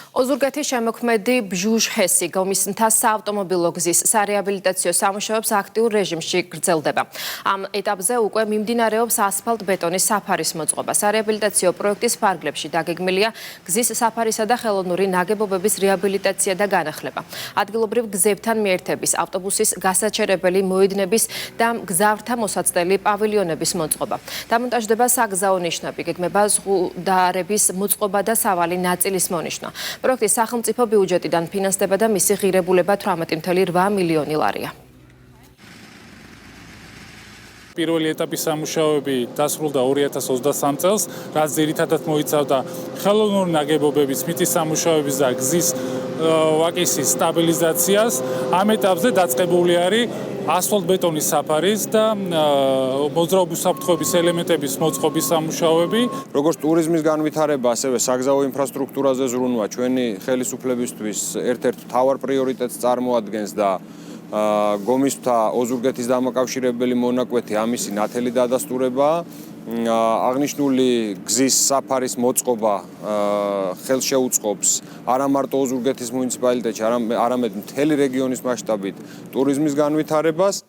ოზურგეთის შემოქმედი ბჟუჟ ჰესი გომისნთა საავტომობილო გზის სარეაბილიტაციო სამუშაოებს აქტიურ რეჟიმში გრძელდება. Ამ ეტაპზე უკვე მიმდინარეობს ასფალტ-ბეტონის საფარის მოწყობა. სარეაბილიტაციო პროექტის ფარგლებში დაგეგმილია გზის საფარისა და ხელოვნური ნაგებობების რეაბილიტაცია და განახლება. ადგილობრივ გზებთან მიერთების, ავტობუსის გასაჩერებელი მოედნების და მგზავრთა მოსაცდელი პავილიონების მოწყობა. დამონტაჟდება საგზაო ნიშნები, გეგმება ზღუდარების მოწყობა და სავალი ნაწილის მონიშნა. პროექტის სახელმწიფო ბიუჯეტიდან ფინანსდება და მისი ღირებულება 18.8 მილიონი ლარია. პირველი ეტაპის სამუშაოები დასრულდა 2023 წელს, რაც ძირითადად მოიცავდა ხელოვნური ნაგებობების მიწის სამუშაოების და გზის ვაკისის სტაბილიზაციას. ამ ეტაპზე დაწყებული არის ასფალტ-ბეტონის საფარის და მოძრაობის უსაფრთხოების ელემენტების მოწყობის სამუშაოები. როგორც ტურიზმის განვითარება, ასევე საგზაო ინფრასტრუქტურაზე ზრუნვა ჩვენი ხელისუფლებისთვის ერთ-ერთ მთავარ პრიორიტეტს წარმოადგენს და გომისთა ოზურგეთის დამაკავშირებელი მონაკვეთი ამისი ნათელი დადასტურება. აღნიშნული გზის საფარის მოწყობა ხელშეუწყობს არა მარტო ოზურგეთის მუნიციპალიტეტში, არამედ მთელი რეგიონის მასშტაბით ტურიზმის განვითარებას.